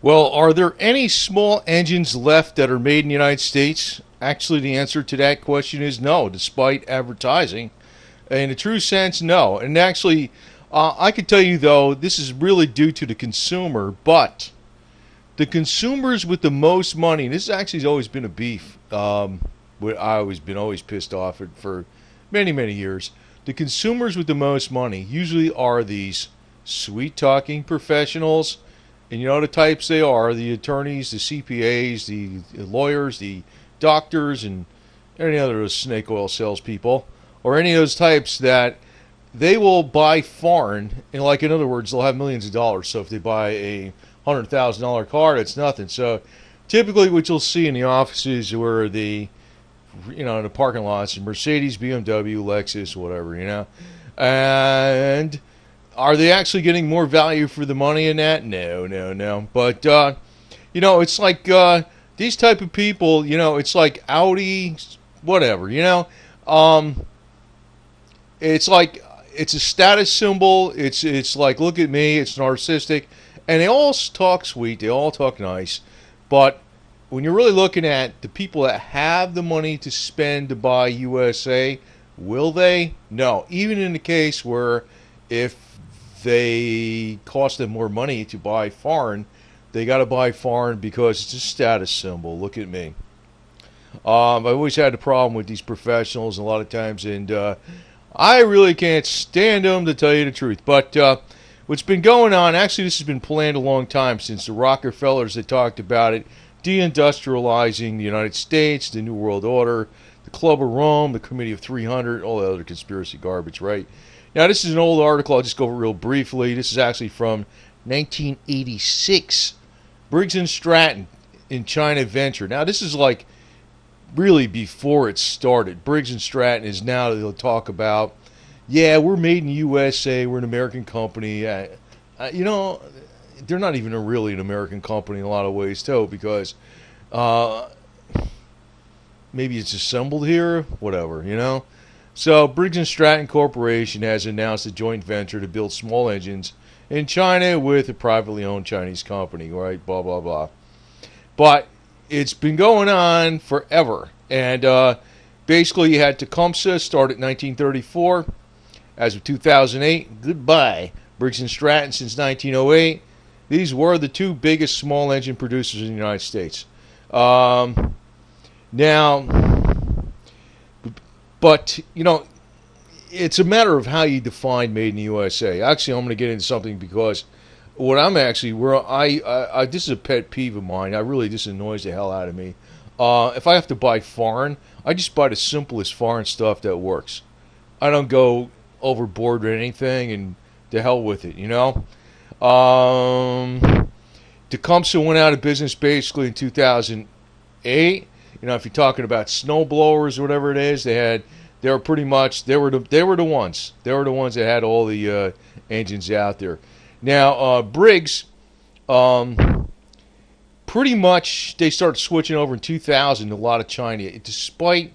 Well, are there any small engines left that are made in the United States? Actually, the answer to that question is no, despite advertising. In a true sense, no. And actually, I could tell you, though, this is really due to the consumer, but the consumers with the most money, and this actually has always been a beef. I always been always pissed off at for many, many years. The consumers with the most money usually are these sweet talking professionals, and you know the types they are: the attorneys, the CPAs, the lawyers, the doctors, and any other of those snake oil salespeople, or any of those types that they will buy foreign, and like in other words, they'll have millions of dollars. So if they buy a $100,000 car, that's nothing. So typically, what you'll see in the offices where in the parking lots, Mercedes, BMW, Lexus, whatever, and are they actually getting more value for the money in that? No, no, no. But it's like these type of people. It's like Audi, whatever. It's like it's a status symbol. It's like, look at me. It's narcissistic, and they all talk sweet. They all talk nice, but when you're really looking at the people that have the money to spend to buy USA, will they? No. Even in the case where if they cost them more money to buy foreign, they got to buy foreign because it's a status symbol. Look at me. I've always had a problem with these professionals a lot of times, and I really can't stand them, to tell you the truth. But what's been going on, actually this has been planned a long time, since the Rockefellers had talked about it, deindustrializing the United States, the New World Order, the Club of Rome, the Committee of 300, all the other conspiracy garbage, right? Now, this is an old article. I'll just go over it real briefly. This is actually from 1986. Briggs and Stratton in China venture. Now, this is like really before it started. Briggs and Stratton is now, they'll talk about, yeah, we're made in U.S.A. We're an American company. They're not even really an American company in a lot of ways, too, because maybe it's assembled here, whatever. So Briggs and Stratton Corporation has announced a joint venture to build small engines in China with a privately owned Chinese company, right? Blah, blah, blah. But it's been going on forever. And basically, you had Tecumseh start in 1934. As of 2008, goodbye. Briggs and Stratton since 1908. These were the two biggest small engine producers in the United States. Now, but, it's a matter of how you define made in the USA. Actually, I'm going to get into something because what I'm actually, this is a pet peeve of mine. This annoys the hell out of me. If I have to buy foreign, I just buy the simplest foreign stuff that works. I don't go overboard with anything, and to hell with it, Tecumseh went out of business basically in 2008. If you're talking about snowblowers or whatever it is, they were the ones that had all the engines out there. Now Briggs, pretty much they started switching over in 2000 to a lot of China, despite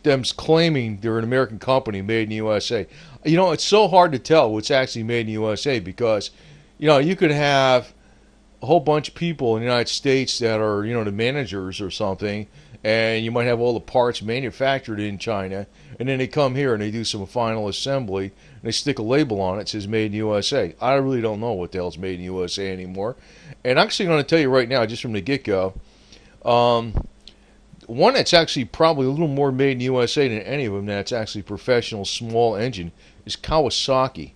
them claiming they're an American company made in the USA. It's so hard to tell what's actually made in the USA because, you could have a whole bunch of people in the United States that are, the managers or something, and you might have all the parts manufactured in China, and then they come here and they do some final assembly, and they stick a label on it that says made in the USA. I really don't know what the hell's made in the USA anymore. And I'm actually going to tell you right now, just from the get-go, one that's actually probably a little more made in the USA than any of them that's actually professional small engine is Kawasaki.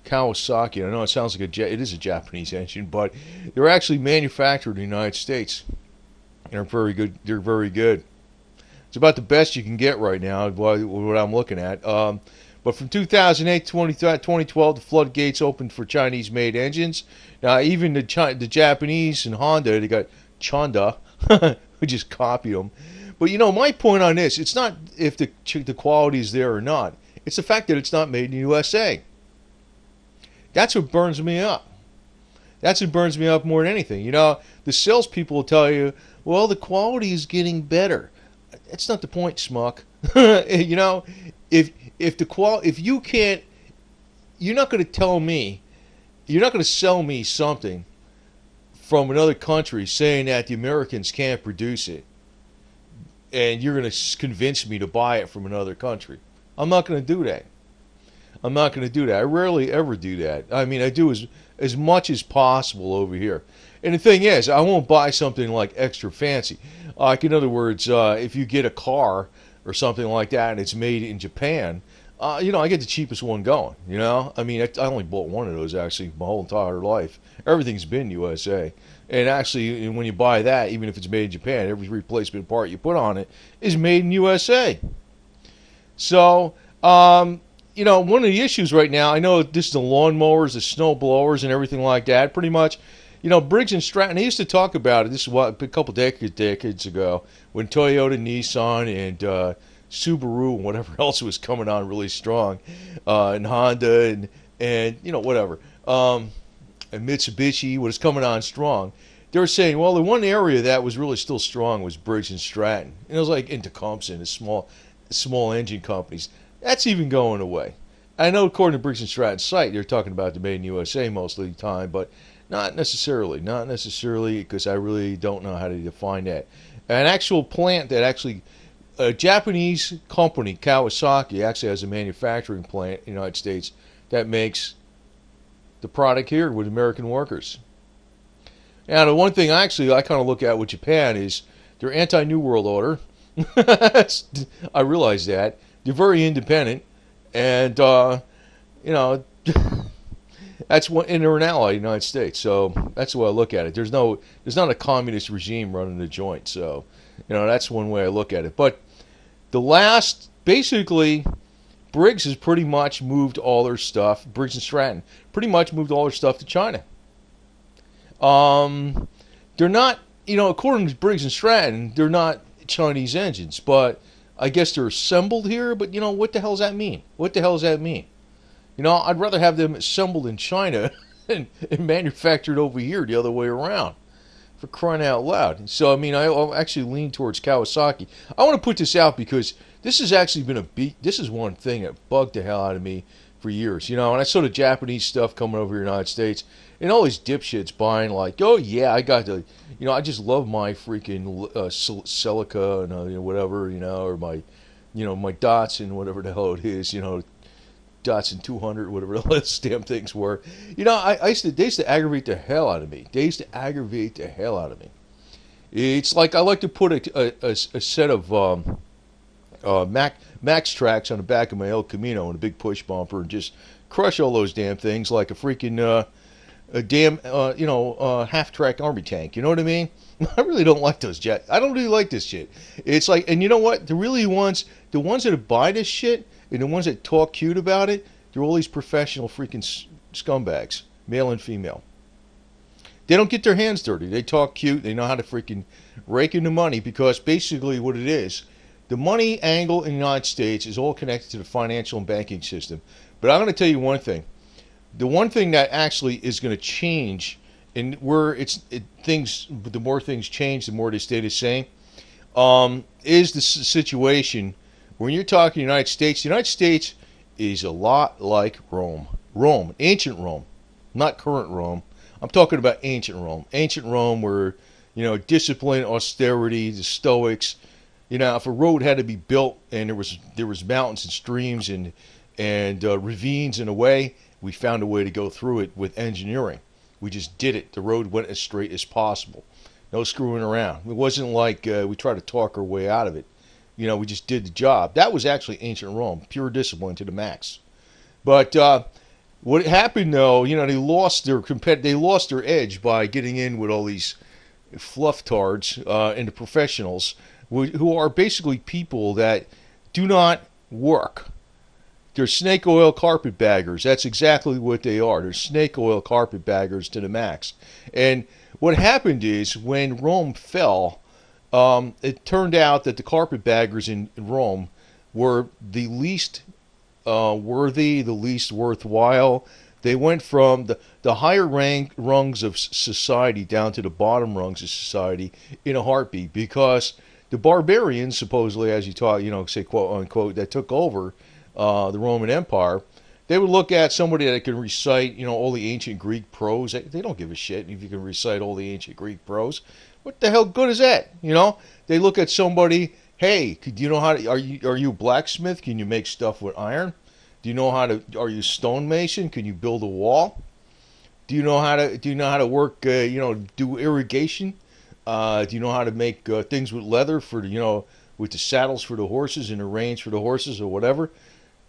Kawasaki. I know it sounds like it is a Japanese engine, but they're actually manufactured in the United States. They're very good. They're very good. It's about the best you can get right now, what I'm looking at. But from 2008 to 2012, the floodgates opened for Chinese-made engines. Now, even the Japanese and Honda, they got Chonda. We just copied them. But, my point on this, it's not if the quality is there or not. It's the fact that it's not made in the USA. That's what burns me up. That's what burns me up more than anything. The salespeople will tell you, well, the quality is getting better. That's not the point, schmuck. If you can't, you're not going to tell me, you're not going to sell me something from another country saying that the Americans can't produce it, and you're going to convince me to buy it from another country. I'm not going to do that. I'm not going to do that. I rarely ever do that. I mean, I do as much as possible over here. And the thing is, I won't buy something like extra fancy. Like, in other words, if you get a car or something like that and it's made in Japan, I get the cheapest one going, I mean, I only bought one of those, actually, my whole entire life. Everything's been USA. And actually, when you buy that, even if it's made in Japan, every replacement part you put on it is made in USA. So, one of the issues right now, I know this is the lawnmowers, the snow blowers, and everything like that. Pretty much, Briggs and Stratton, they used to talk about it. This is a couple decades ago, when Toyota, Nissan, and Subaru and whatever else was coming on really strong, and Honda and whatever, and Mitsubishi was coming on strong. They were saying, well, the one area that was really still strong was Briggs and Stratton. And it was like in Tecumseh and the small engine companies. That's even going away. I know according to Briggs and Stratton's site, they're talking about the made in USA most of the time, but not necessarily. Not necessarily, because I really don't know how to define that. An actual plant that actually, a Japanese company, Kawasaki, actually has a manufacturing plant in the United States that makes the product here with American workers. Now, the one thing I kind of look at with Japan is their anti-New World Order. I realize that. They're very independent, and, that's what, and they're an ally of the United States, so that's the way I look at it. There's not a communist regime running the joint, so, that's one way I look at it. But basically, Briggs has pretty much moved all their stuff, Briggs and Stratton, pretty much moved all their stuff to China. They're not, according to Briggs and Stratton, they're not Chinese engines, but I guess they're assembled here, but what the hell does that mean? What the hell does that mean? I'd rather have them assembled in China and manufactured over here the other way around, for crying out loud. So, I mean, I'll actually lean towards Kawasaki. I want to put this out because this has actually been this is one thing that bugged the hell out of me for years. And I saw the Japanese stuff coming over here in the United States, and all these dipshits buying like, oh yeah, I got the, I just love my freaking Celica and whatever, or my, my Datsun, whatever the hell it is, Datsun 200, whatever those damn things were. They used to aggravate the hell out of me. It's like I like to put a set of Max tracks on the back of my El Camino and a big push bumper and just crush all those damn things like a freaking half-track army tank. You know what I mean? I really don't like those jets. I don't really like this shit. It's like, and you know what? The ones that buy this shit and the ones that talk cute about it, they're all these professional freaking scumbags, male and female. They don't get their hands dirty. They talk cute. They know how to freaking rake in the money, because basically what it is, the money angle in the United States is all connected to the financial and banking system. But I'm going to tell you one thing. The one thing that actually is going to change, and where the more things change, the more they stay the same, is the situation when you're talking United States. The United States is a lot like Rome. Ancient Rome, not current Rome. I'm talking about ancient Rome. Ancient Rome where, discipline, austerity, the Stoics. If a road had to be built and there was mountains and streams and ravines in a way, we found a way to go through it with engineering. We just did it. The road went as straight as possible. No screwing around. It wasn't like we tried to talk our way out of it. We just did the job. That was actually ancient Rome, pure discipline to the max. But what happened, though, they lost their edge by getting in with all these flufftards and the professionals, who are basically people that do not work. They're snake oil carpetbaggers. That's exactly what they are. They're snake oil carpetbaggers to the max. And what happened is, when Rome fell, it turned out that the carpetbaggers in Rome were the least worthy, the least worthwhile. They went from the higher rungs of society down to the bottom rungs of society in a heartbeat, because the barbarians, supposedly, as you taught, say quote unquote, that took over the Roman Empire, They would look at somebody that can recite, all the ancient Greek prose. They don't give a shit if you can recite all the ancient Greek prose. What the hell good is that? They look at somebody. Hey, do you know how to? Are you a blacksmith? Can you make stuff with iron? Do you know how to? Are you a stonemason? Can you build a wall? Do you know how to work? Do irrigation? Do you know how to make things with leather for with the saddles for the horses and the reins for the horses or whatever?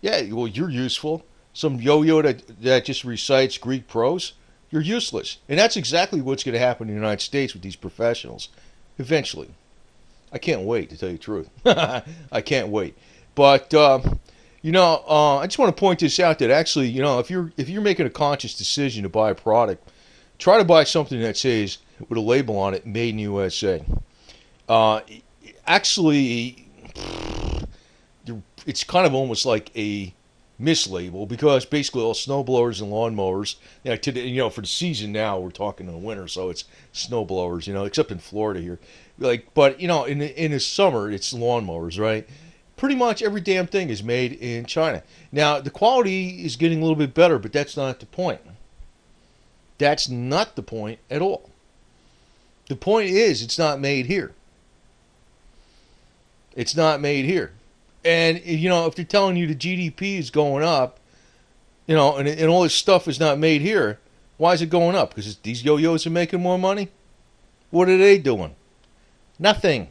Yeah, well, you're useful. Some yo-yo that just recites Greek prose, you're useless. And that's exactly what's going to happen in the United States with these professionals, eventually. I can't wait, to tell you the truth. I can't wait. But I just want to point this out that actually, if you're making a conscious decision to buy a product, try to buy something that says with a label on it, "Made in USA." Actually, it's kind of almost like a mislabel because basically all snowblowers and lawnmowers, for the season now, we're talking in the winter, so it's snowblowers, except in Florida here. But in the summer it's lawnmowers, right? Pretty much every damn thing is made in China. Now the quality is getting a little bit better, but that's not the point. That's not the point at all. The point is it's not made here. It's not made here. And, if they're telling you the GDP is going up, and all this stuff is not made here, why is it going up? Because these yo-yos are making more money? What are they doing? Nothing.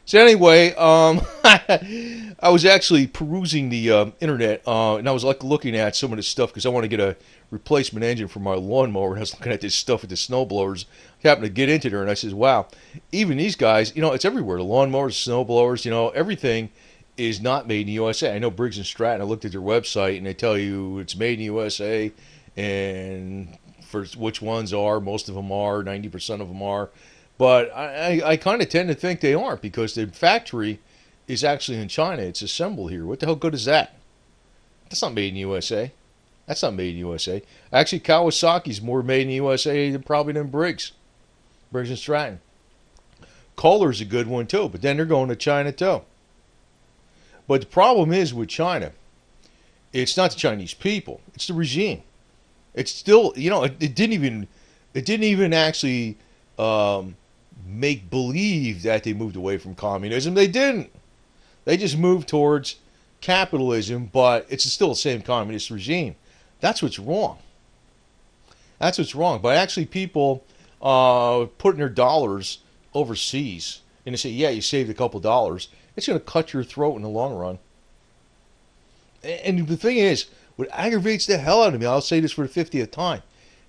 So anyway, I was actually perusing the internet, and I was looking at some of this stuff because I want to get a replacement engine for my lawnmower. And I was looking at this stuff with the snowblowers. I happened to get into there, and I says, wow, even these guys, it's everywhere. The lawnmowers, snowblowers, everything is not made in the USA. I know Briggs and Stratton, I looked at their website, and they tell you it's made in the USA, and for which ones are, most of them are, 90% of them are. But I kind of tend to think they aren't because the factory is actually in China. It's assembled here. What the hell good is that? That's not made in the USA. That's not made in the USA. Actually, Kawasaki's more made in the USA than Briggs and Stratton. Kohler's a good one too, but then they're going to China too. But the problem is with China, it's not the Chinese people. It's the regime. It's still, it didn't even actually make believe that they moved away from communism. They didn't. They just moved towards capitalism, but it's still the same communist regime. That's what's wrong. That's what's wrong. But actually people putting their dollars overseas and they say, yeah, you saved a couple dollars, it's going to cut your throat in the long run. And the thing is, what aggravates the hell out of me, I'll say this for the 50th time,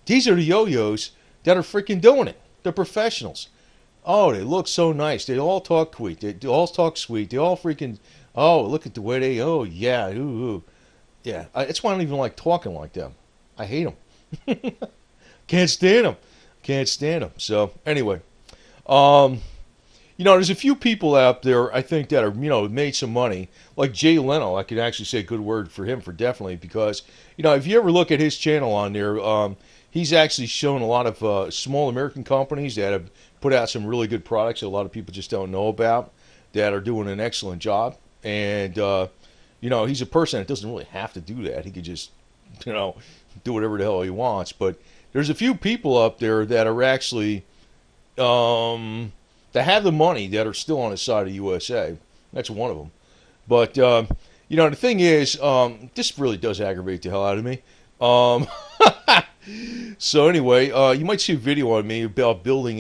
these are the yo-yos that are freaking doing it. They're professionals. Oh, they look so nice. They all talk sweet. They all talk sweet. They all freaking, oh, look at the way they, oh, yeah, ooh. Yeah, that's why I don't even like talking like them. I hate them. Can't stand them. Can't stand them. So, anyway. There's a few people out there, I think, that are, made some money. Like Jay Leno, I could actually say a good word for him for definitely because, if you ever look at his channel on there, he's actually shown a lot of small American companies that have put out some really good products that a lot of people just don't know about that are doing an excellent job. And, he's a person that doesn't really have to do that. He could just, do whatever the hell he wants. But there's a few people up there that are actually, that have the money that are still on the side of the U.S.A. That's one of them. But, the thing is, this really does aggravate the hell out of me. So anyway, you might see a video on me about building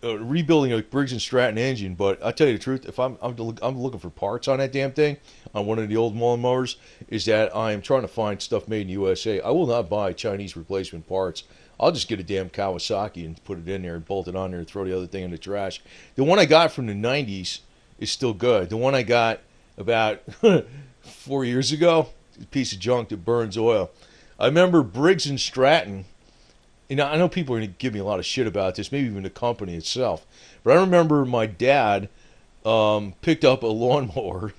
rebuilding a Briggs and Stratton engine. But I'll tell you the truth, if I'm looking for parts on that damn thing, on one of the old lawnmowers, is that I am trying to find stuff made in the USA. I will not buy Chinese replacement parts. I'll just get a damn Kawasaki and put it in there and bolt it on there and throw the other thing in the trash. The one I got from the 90s is still good. The one I got about 4 years ago, is a piece of junk that burns oil. I remember Briggs and Stratton. I know people are going to give me a lot of shit about this, maybe even the company itself. But I remember my dad picked up a lawnmower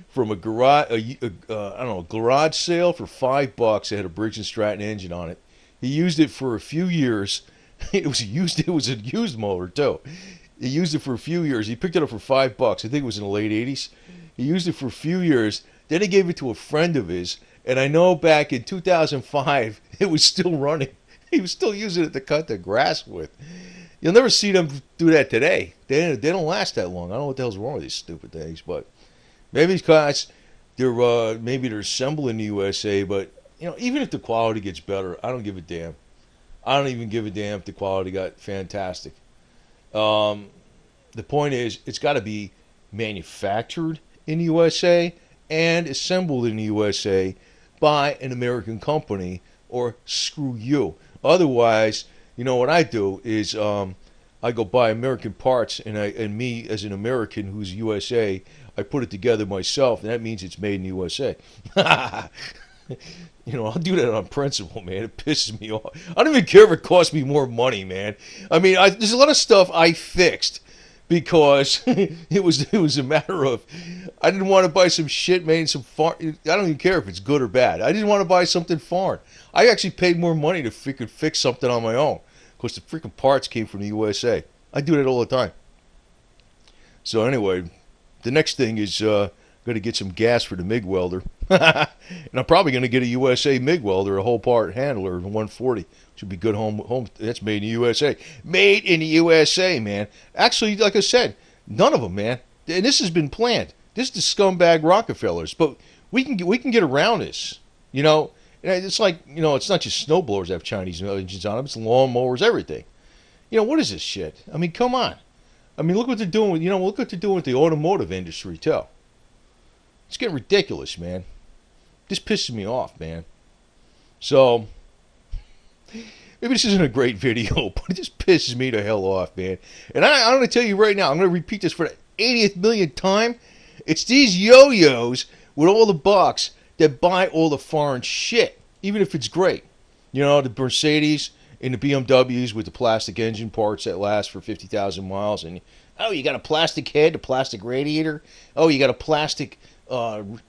from a garage, garage sale for $5. It had a Briggs and Stratton engine on it. He used it for a few years. It was a used mower too. He used it for a few years. He picked it up for $5. I think it was in the late 80s. He used it for a few years. Then he gave it to a friend of his. And I know back in 2005, it was still running. He was still using it to cut the grass with. You'll never see them do that today. They don't last that long. I don't know what the hell's wrong with these stupid things, but maybe because they're assembled in the USA. But even if the quality gets better, I don't give a damn. I don't even give a damn if the quality got fantastic. The point is, it's got to be manufactured in the USA and assembled in the USA by an American company, or screw you. Otherwise, what I do is I go buy American parts, and me as an American who's USA, I put it together myself, and that means it's made in the USA. I'll do that on principle, man. It pisses me off. I don't even care if it costs me more money, man. I mean, there's a lot of stuff I fixed because it was a matter of I didn't want to buy some shit made in some foreign. I don't even care if it's good or bad. I didn't want to buy something foreign. I actually paid more money to freaking fix something on my own because the freaking parts came from the USA. I do that all the time. So anyway, the next thing is going to get some gas for the MIG welder. And I'm probably going to get a USA MIG welder, a whole part handler, 140. Should be good home. That's made in the USA. Made in the USA, man. Actually, like I said, none of them, man. And this has been planned. This is the scumbag Rockefellers. But we can get around this. It's like, it's not just snowblowers that have Chinese engines on them. It's lawnmowers, everything. What is this shit? I mean, come on. I mean, look what they're doing with, look what they're doing with the automotive industry, too. It's getting ridiculous, man. This pisses me off, man. So, maybe this isn't a great video, but it just pisses me the hell off, man. And I'm going to tell you right now, I'm going to repeat this for the 80th millionth time. It's these yo-yos with all the bucks that buy all the foreign shit, even if it's great. The Mercedes and the BMWs with the plastic engine parts that last for 50,000 miles. And, you got a plastic head, a plastic radiator. Oh, you got a plastic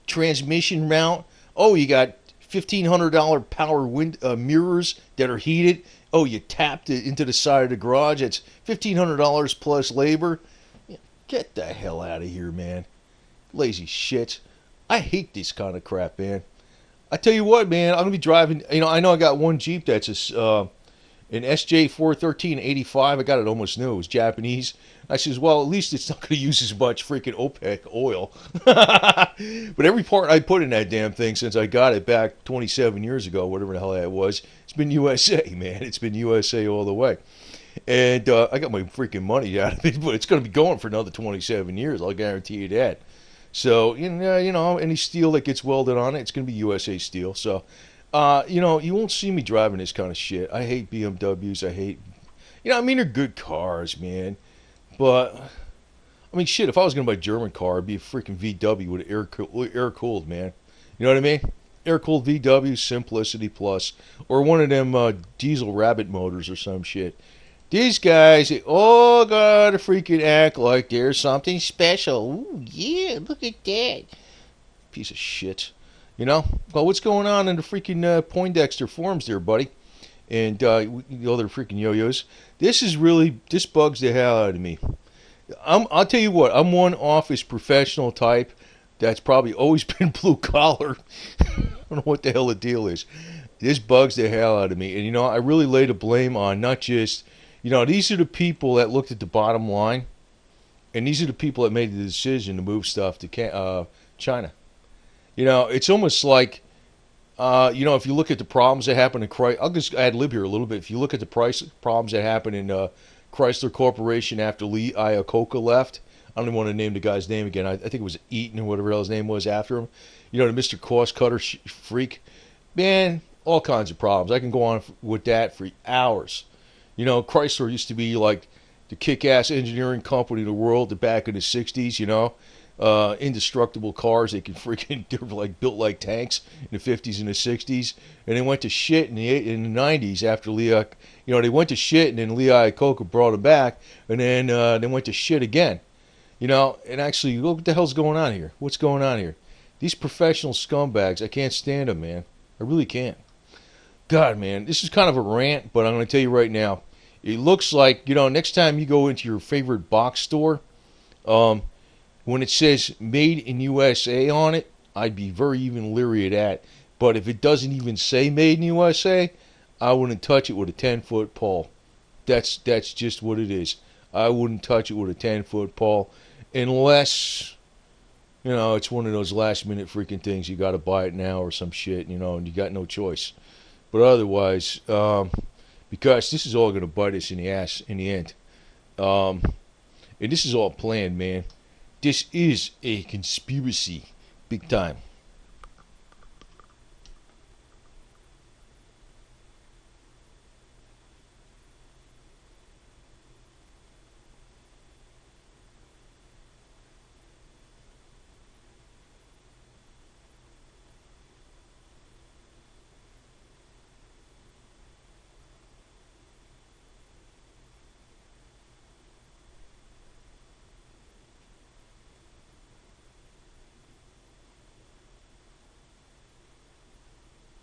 transmission mount. Oh, you got $1,500 power mirrors that are heated. Oh, you tapped it into the side of the garage. It's $1,500 plus labor. Get the hell out of here, man. Lazy shit. I hate this kind of crap, man. I tell you what, man, I'm going to be driving. I know I got one Jeep that's an SJ413 85. I got it almost new. It was Japanese. I says, well, at least it's not going to use as much freaking OPEC oil. But every part I put in that damn thing since I got it back 27 years ago, whatever the hell that was, it's been USA, man. It's been USA all the way. And I got my freaking money out of it, but it's going to be going for another 27 years. I'll guarantee you that. So, any steel that gets welded on it, it's going to be USA steel. So, you won't see me driving this kind of shit. I hate BMWs. I hate, they're good cars, man. But, shit, if I was going to buy a German car, it'd be a freaking VW with air-cooled, man. You know what I mean? Air-cooled VW, Simplicity Plus. Or one of them diesel rabbit motors or some shit. These guys, they all gotta freaking act like there's something special. Ooh, yeah, look at that. Piece of shit. Well, what's going on in the freaking Poindexter forums there, buddy? And the other freaking yo-yos. This bugs the hell out of me. I'll tell you what, I'm one office professional type that's probably always been blue collar. I don't know what the hell the deal is. This bugs the hell out of me. And, I really lay the blame on not just, these are the people that looked at the bottom line. And these are the people that made the decision to move stuff to China. It's almost like, if you look at the problems that happened in Chrysler, I'll just ad lib here a little bit. If you look at the problems that happened in Chrysler Corporation after Lee Iacocca left, I don't even want to name the guy's name again. I think it was Eaton or whatever his name was after him. The Mr. Cost Cutter freak. Man, all kinds of problems. I can go on with that for hours. Chrysler used to be like the kick-ass engineering company in the world back in the 60s, indestructible cars. They could freaking, they were like built like tanks in the 50s and the 60s. And they went to shit in the 90s after they went to shit and then Lee Iacocca brought them back. And then they went to shit again. And actually, look what the hell's going on here. What's going on here? These professional scumbags, I can't stand them, man. I really can't. God, man, this is kind of a rant, but I'm going to tell you right now. It looks like, next time you go into your favorite box store, When it says made in USA on it, I'd be very even leery of that. But if it doesn't even say made in USA, I wouldn't touch it with a 10-foot pole. That's just what it is. I wouldn't touch it with a 10-foot pole unless, it's one of those last minute freaking things. You got to buy it now or some shit, and you got no choice. But otherwise, because this is all going to bite us in the ass in the end. And this is all planned, man. This is a conspiracy. Big time.